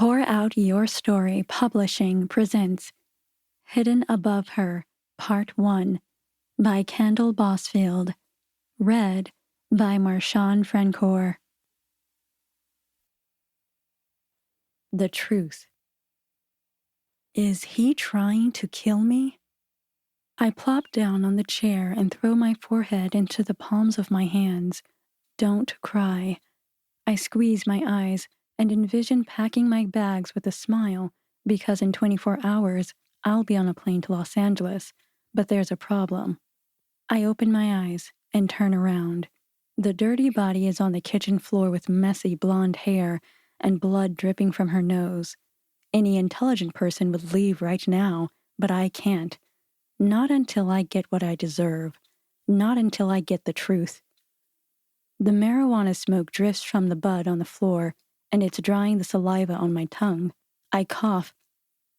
Pour Out Your Story Publishing presents Hidden Above Her, Part 1 by Kandle Bossfield. Read by Marshawn Francoeur. The truth. Is he trying to kill me? I plop down on the chair and throw my forehead into the palms of my hands. Don't cry. I squeeze my eyes and envision packing my bags with a smile, because in 24 hours, I'll be on a plane to Los Angeles, but there's a problem. I open my eyes and turn around. The dirty body is on the kitchen floor with messy blonde hair and blood dripping from her nose. Any intelligent person would leave right now, but I can't. Not until I get what I deserve. Not until I get the truth. The marijuana smoke drifts from the bud on the floor, and it's drying the saliva on my tongue. I cough,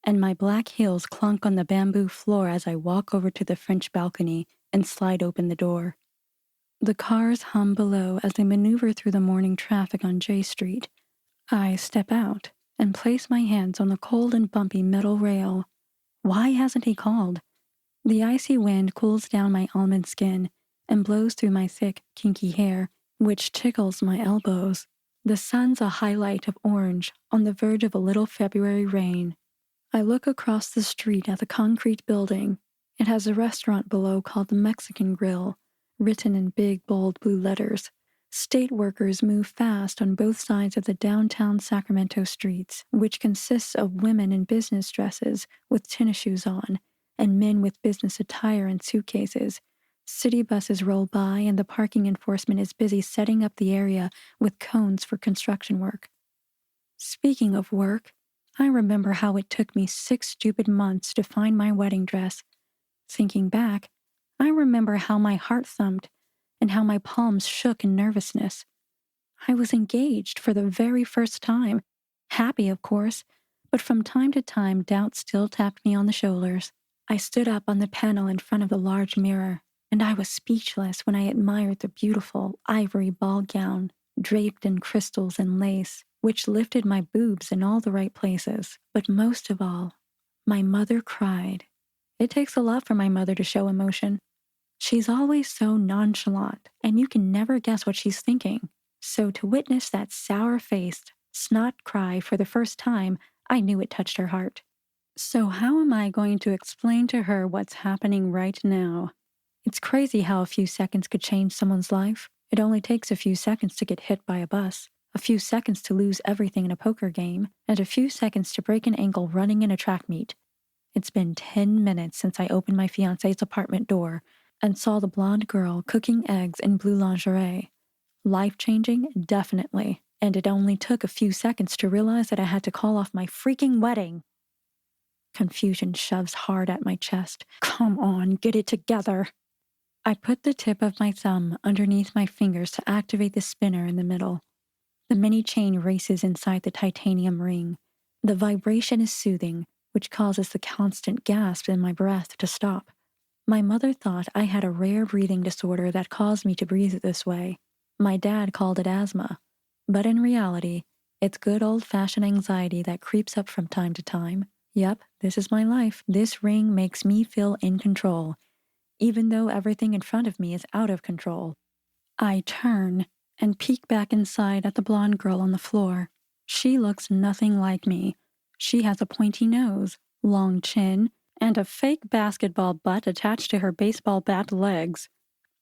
and my black heels clunk on the bamboo floor as I walk over to the French balcony and slide open the door. The cars hum below as they maneuver through the morning traffic on J Street. I step out and place my hands on the cold and bumpy metal rail. Why hasn't he called? The icy wind cools down my almond skin and blows through my thick, kinky hair, which tickles my elbows. The sun's a highlight of orange on the verge of a little February rain. I look across the street at the concrete building. It has a restaurant below called the Mexican Grill, written in big, bold blue letters. State workers move fast on both sides of the downtown Sacramento streets, which consists of women in business dresses with tennis shoes on, and men with business attire and suitcases. City buses roll by, and the parking enforcement is busy setting up the area with cones for construction work. Speaking of work, I remember how it took me 6 stupid months to find my wedding dress. Thinking back, I remember how my heart thumped and how my palms shook in nervousness. I was engaged for the very first time, happy of course, but from time to time doubt still tapped me on the shoulders. I stood up on the panel in front of the large mirror, and I was speechless when I admired the beautiful ivory ball gown, draped in crystals and lace, which lifted my boobs in all the right places. But most of all, my mother cried. It takes a lot for my mother to show emotion. She's always so nonchalant, and you can never guess what she's thinking. So to witness that sour-faced, snot cry for the first time, I knew it touched her heart. So how am I going to explain to her what's happening right now? It's crazy how a few seconds could change someone's life. It only takes a few seconds to get hit by a bus, a few seconds to lose everything in a poker game, and a few seconds to break an ankle running in a track meet. It's been 10 minutes since I opened my fiancé's apartment door and saw the blonde girl cooking eggs in blue lingerie. Life-changing? Definitely. And it only took a few seconds to realize that I had to call off my freaking wedding. Confusion shoves hard at my chest. Come on, get it together. I put the tip of my thumb underneath my fingers to activate the spinner in the middle. The mini chain races inside the titanium ring. The vibration is soothing, which causes the constant gasp in my breath to stop. My mother thought I had a rare breathing disorder that caused me to breathe this way. My dad called it asthma. But in reality, it's good old-fashioned anxiety that creeps up from time to time. Yep, this is my life. This ring makes me feel in control, even though everything in front of me is out of control. I turn and peek back inside at the blonde girl on the floor. She looks nothing like me. She has a pointy nose, long chin, and a fake basketball butt attached to her baseball bat legs.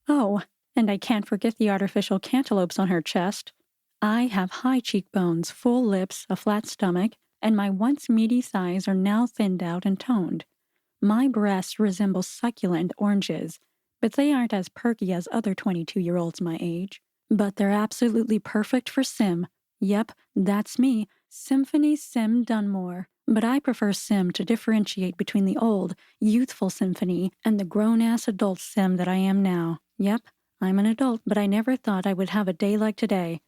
Oh, and I can't forget the artificial cantaloupes on her chest. I have high cheekbones, full lips, a flat stomach, and my once meaty thighs are now thinned out and toned. My breasts resemble succulent oranges, but they aren't as perky as other 22-year-olds my age. But they're absolutely perfect for Sim. Yep, that's me, Symphony Dunmore. But I prefer Sim to differentiate between the old, youthful Symphony and the grown-ass adult Sim that I am now. Yep, I'm an adult, but I never thought I would have a day like today.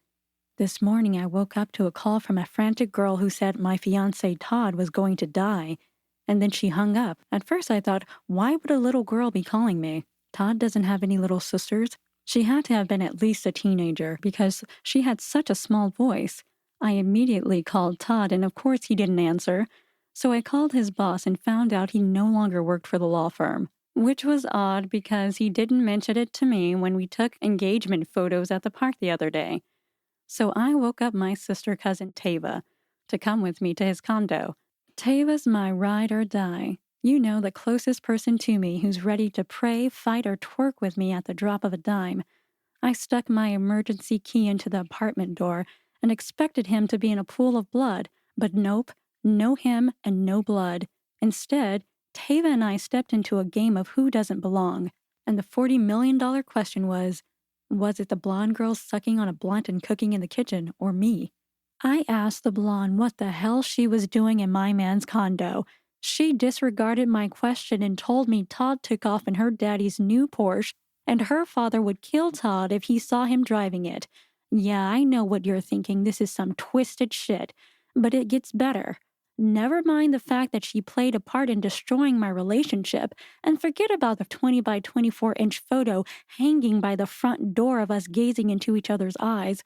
This morning I woke up to a call from a frantic girl who said my fiancé Todd was going to die. And then she hung up. At first I thought, why would a little girl be calling me? Todd doesn't have any little sisters. She had to have been at least a teenager because she had such a small voice. I immediately called Todd, and of course he didn't answer. So I called his boss and found out he no longer worked for the law firm, which was odd because he didn't mention it to me when we took engagement photos at the park the other day. So I woke up my sister cousin Tava to come with me to his condo. Tava's my ride or die. You know, the closest person to me who's ready to pray, fight, or twerk with me at the drop of a dime. I stuck my emergency key into the apartment door and expected him to be in a pool of blood, but nope, no him and no blood. Instead, Tava and I stepped into a game of who doesn't belong, and the $40 million question was it the blonde girl sucking on a blunt and cooking in the kitchen, or me? I asked the blonde what the hell she was doing in my man's condo. She disregarded my question and told me Todd took off in her daddy's new Porsche and her father would kill Todd if he saw him driving it. Yeah, I know what you're thinking. This is some twisted shit. But it gets better. Never mind the fact that she played a part in destroying my relationship, and forget about the 20 by 24-inch photo hanging by the front door of us gazing into each other's eyes.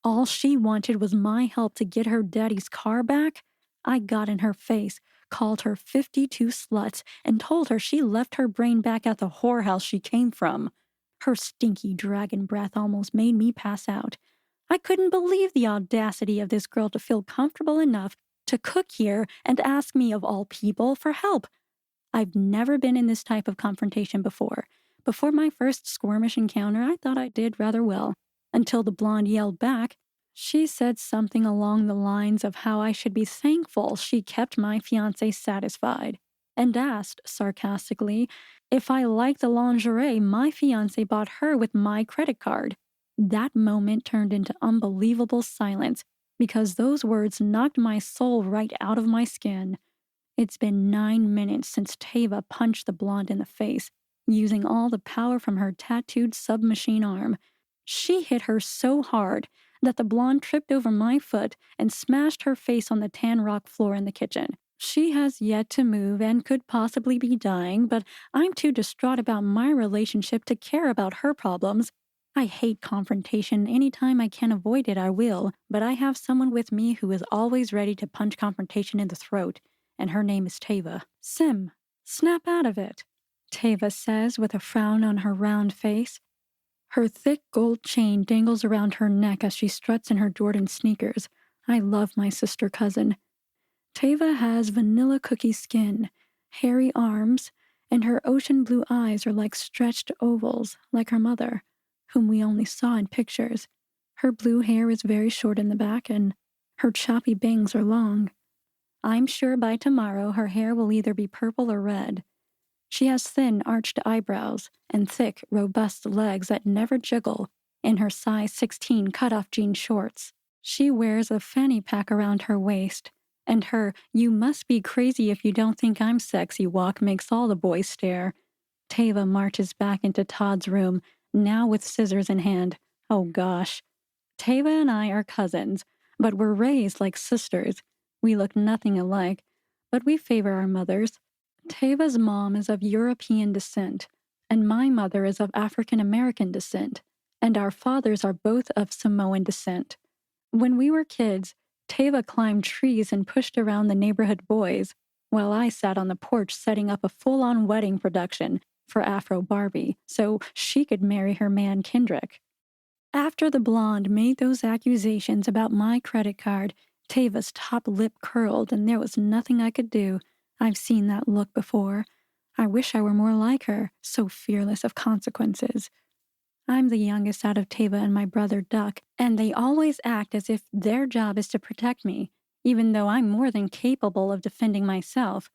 All she wanted was my help to get her daddy's car back. I got in her face, called her 52 sluts, and told her she left her brain back at the whorehouse she came from. Her stinky dragon breath almost made me pass out. I couldn't believe the audacity of this girl to feel comfortable enough to cook here and ask me, of all people, for help. I've never been in this type of confrontation before. Before my first squirmish encounter, I thought I did rather well, until the blonde yelled back. She said something along the lines of how I should be thankful she kept my fiancé satisfied, and asked, sarcastically, if I liked the lingerie my fiancé bought her with my credit card. That moment turned into unbelievable silence, because those words knocked my soul right out of my skin. It's been 9 minutes since Tava punched the blonde in the face, using all the power from her tattooed submachine arm. She hit her so hard that the blonde tripped over my foot and smashed her face on the tan rock floor in the kitchen. She has yet to move and could possibly be dying, but I'm too distraught about my relationship to care about her problems. I hate confrontation. Anytime I can avoid it, I will, but I have someone with me who is always ready to punch confrontation in the throat, and her name is Tava. Sim, snap out of it, Tava says with a frown on her round face. Her thick gold chain dangles around her neck as she struts in her Jordan sneakers. I love my sister cousin. Tava has vanilla cookie skin, hairy arms, and her ocean blue eyes are like stretched ovals, like her mother, whom we only saw in pictures. Her blue hair is very short in the back, and her choppy bangs are long. I'm sure by tomorrow her hair will either be purple or red. She has thin, arched eyebrows and thick, robust legs that never jiggle in her size 16 cut-off jean shorts. She wears a fanny pack around her waist, and her "you must be crazy if you don't think I'm sexy" walk makes all the boys stare. Tava marches back into Todd's room, now with scissors in hand. Oh gosh. Tava and I are cousins, but we're raised like sisters. We look nothing alike, but we favor our mothers. Tava's mom is of European descent, and my mother is of African American descent, and our fathers are both of Samoan descent. When we were kids, Tava climbed trees and pushed around the neighborhood boys, while I sat on the porch setting up a full-on wedding production for Afro Barbie so she could marry her man Kendrick. After the blonde made those accusations about my credit card, Tava's top lip curled and there was nothing I could do. I've seen that look before. I wish I were more like her, so fearless of consequences. I'm the youngest out of Tava and my brother Duck, and they always act as if their job is to protect me, even though I'm more than capable of defending myself.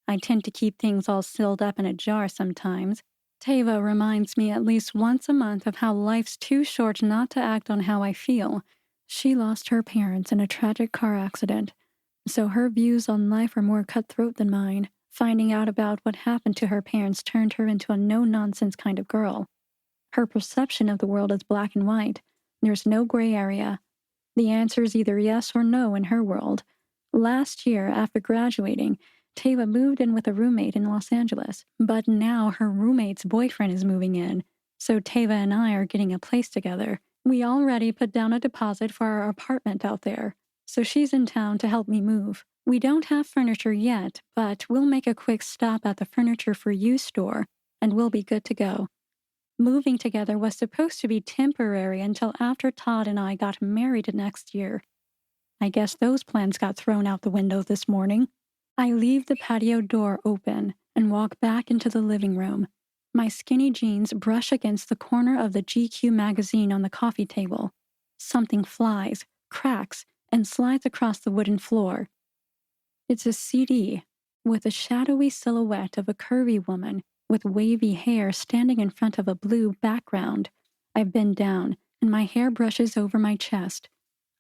I tend to keep things all sealed up in a jar sometimes. Tava reminds me at least once a month of how life's too short not to act on how I feel. She lost her parents in a tragic car accident, so her views on life are more cutthroat than mine. Finding out about what happened to her parents turned her into a no-nonsense kind of girl. Her perception of the world is black and white. There's no gray area. The answer is either yes or no in her world. Last year, after graduating, Tava moved in with a roommate in Los Angeles, but now her roommate's boyfriend is moving in, so Tava and I are getting a place together. We already put down a deposit for our apartment out there. So she's in town to help me move. We don't have furniture yet, but we'll make a quick stop at the furniture for you store, and we'll be good to go. Moving together was supposed to be temporary until after Todd and I got married next year. I guess those plans got thrown out the window this morning. I leave the patio door open and walk back into the living room. My skinny jeans brush against the corner of the GQ magazine on the coffee table. Something flies, cracks, and slides across the wooden floor. It's a CD with a shadowy silhouette of a curvy woman with wavy hair standing in front of a blue background. I bend down, and my hair brushes over my chest.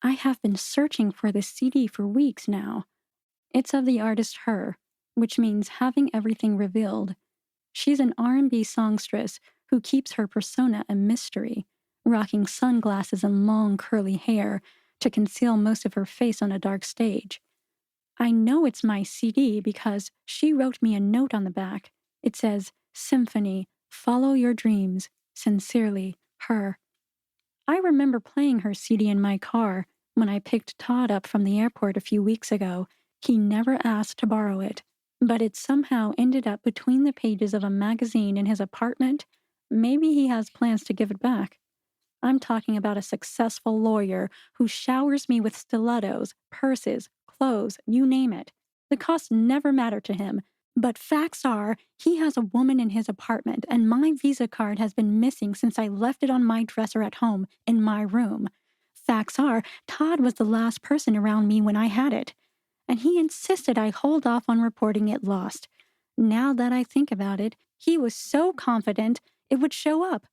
I have been searching for this CD for weeks now. It's of the artist Her, which means having everything revealed. She's an R&B songstress who keeps her persona a mystery, rocking sunglasses and long curly hair to conceal most of her face on a dark stage. I know it's my CD because she wrote me a note on the back. It says, "Symphony, follow your dreams. Sincerely, Her." I remember playing her CD in my car when I picked Todd up from the airport a few weeks ago. He never asked to borrow it, but it somehow ended up between the pages of a magazine in his apartment. Maybe he has plans to give it back. I'm talking about a successful lawyer who showers me with stilettos, purses, clothes, you name it. The cost never mattered to him. But facts are, he has a woman in his apartment, and my Visa card has been missing since I left it on my dresser at home, in my room. Facts are, Todd was the last person around me when I had it, and he insisted I hold off on reporting it lost. Now that I think about it, he was so confident it would show up.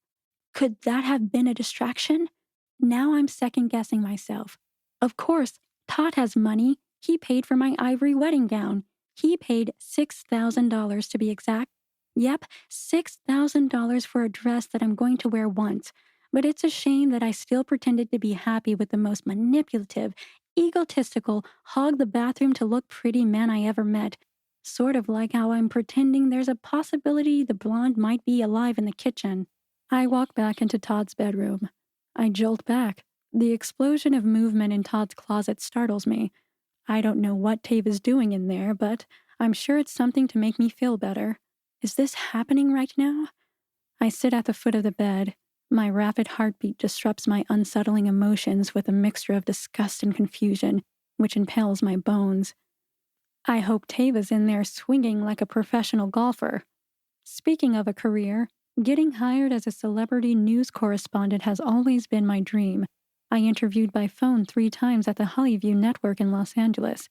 Could that have been a distraction? Now I'm second-guessing myself. Of course, Todd has money. He paid for my ivory wedding gown. He paid $6,000 to be exact. Yep, $6,000 for a dress that I'm going to wear once. But it's a shame that I still pretended to be happy with the most manipulative, egotistical, hog the bathroom to look pretty man I ever met. Sort of like how I'm pretending there's a possibility the blonde might be alive in the kitchen. I walk back into Todd's bedroom. I jolt back. The explosion of movement in Todd's closet startles me. I don't know what Tave is doing in there, but I'm sure it's something to make me feel better. Is this happening right now? I sit at the foot of the bed. My rapid heartbeat disrupts my unsettling emotions with a mixture of disgust and confusion, which impales my bones. I hope Tave is in there swinging like a professional golfer. Speaking of a career, getting hired as a celebrity news correspondent has always been my dream. I interviewed by phone 3 times at the Hollyview Network in Los Angeles.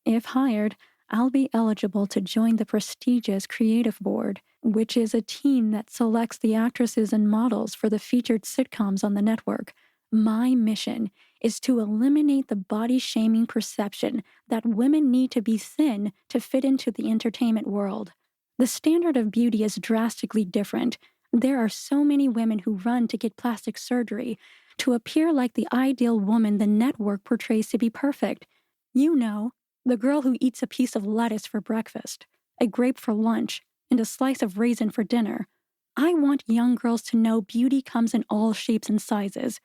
If hired, I'll be eligible to join the prestigious Creative Board, which is a team that selects the actresses and models for the featured sitcoms on the network. My mission is to eliminate the body-shaming perception that women need to be thin to fit into the entertainment world. The standard of beauty is drastically different. There are so many women who run to get plastic surgery to appear like the ideal woman the network portrays to be perfect. You know, the girl who eats a piece of lettuce for breakfast, a grape for lunch, and a slice of raisin for dinner. I want young girls to know beauty comes in all shapes and sizes.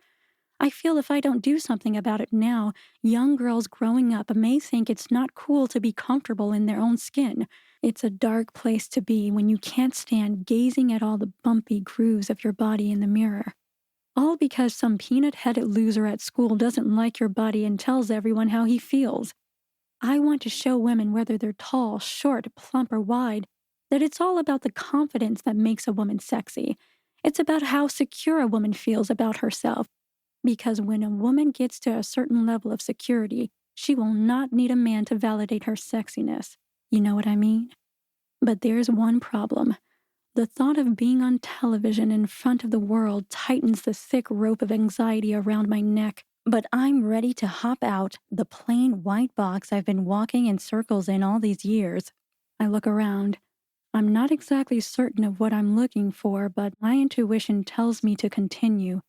I feel if I don't do something about it now, young girls growing up may think it's not cool to be comfortable in their own skin. It's a dark place to be when you can't stand gazing at all the bumpy grooves of your body in the mirror. All because some peanut-headed loser at school doesn't like your body and tells everyone how he feels. I want to show women, whether they're tall, short, plump, or wide, that it's all about the confidence that makes a woman sexy. It's about how secure a woman feels about herself. Because when a woman gets to a certain level of security, she will not need a man to validate her sexiness. You know what I mean? But there's one problem. The thought of being on television in front of the world tightens the thick rope of anxiety around my neck. But I'm ready to hop out the plain white box I've been walking in circles in all these years. I look around. I'm not exactly certain of what I'm looking for, but my intuition tells me to continue.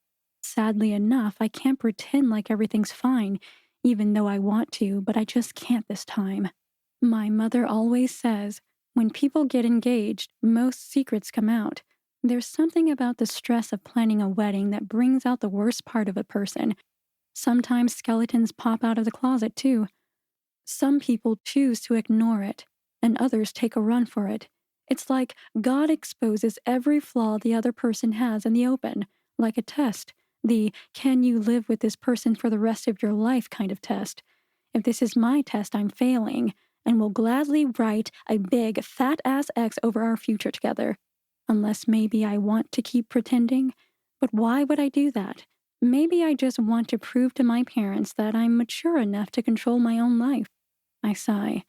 Sadly enough, I can't pretend like everything's fine, even though I want to, but I just can't this time. My mother always says, when people get engaged, most secrets come out. There's something about the stress of planning a wedding that brings out the worst part of a person. Sometimes skeletons pop out of the closet, too. Some people choose to ignore it, and others take a run for it. It's like God exposes every flaw the other person has in the open, like a test. The "can you live with this person for the rest of your life" kind of test. If this is my test, I'm failing, and will gladly write a big, fat-ass X over our future together. Unless maybe I want to keep pretending. But why would I do that? Maybe I just want to prove to my parents that I'm mature enough to control my own life. I sigh.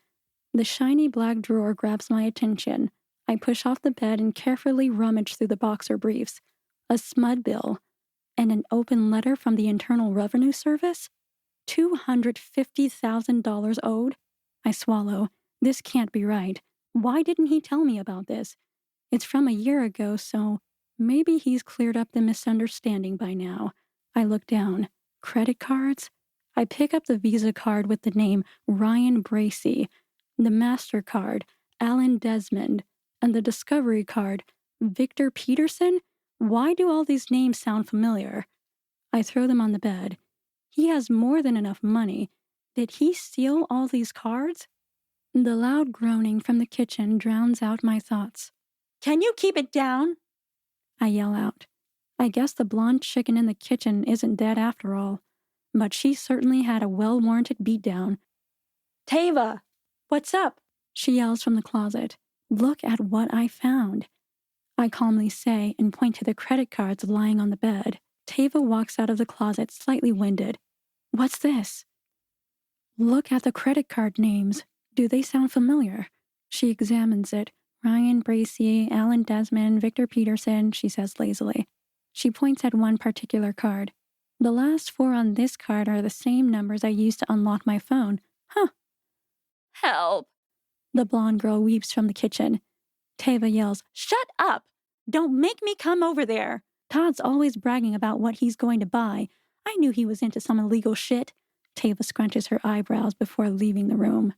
The shiny black drawer grabs my attention. I push off the bed and carefully rummage through the boxer briefs. A smud bill. And an open letter from the Internal Revenue Service? $250,000 owed? I swallow. This can't be right. Why didn't he tell me about this? It's from a year ago, so maybe he's cleared up the misunderstanding by now. I look down. Credit cards? I pick up the Visa card with the name Ryan Bracey, the MasterCard, Alan Desmond, and the Discovery card, Victor Peterson? Why do all these names sound familiar? I throw them on the bed. He has more than enough money. Did he steal all these cards? The loud groaning from the kitchen drowns out my thoughts. "Can you keep it down?" I yell out. I guess the blonde chicken in the kitchen isn't dead after all, but she certainly had a well-warranted beatdown. "Tava, what's up?" she yells from the closet. "Look at what I found," I calmly say and point to the credit cards lying on the bed. Tava walks out of the closet slightly winded. "What's this?" "Look at the credit card names. Do they sound familiar?" She examines it. "Ryan Bracey, Alan Desmond, Victor Peterson," she says lazily. She points at one particular card. "The last 4 on this card are the same numbers I used to unlock my phone." "Huh." "Help!" The blonde girl weeps from the kitchen. Tava yells, "Shut up! Don't make me come over there! Todd's always bragging about what he's going to buy. I knew he was into some illegal shit." Tava scrunches her eyebrows before leaving the room.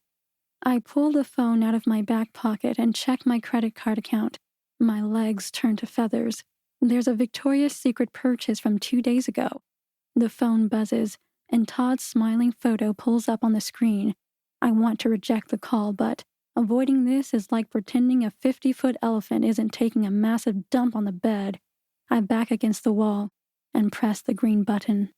I pull the phone out of my back pocket and check my credit card account. My legs turn to feathers. There's a Victoria's Secret purchase from 2 days ago. The phone buzzes, and Todd's smiling photo pulls up on the screen. I want to reject the call, but avoiding this is like pretending a 50-foot elephant isn't taking a massive dump on the bed. I back against the wall and press the green button.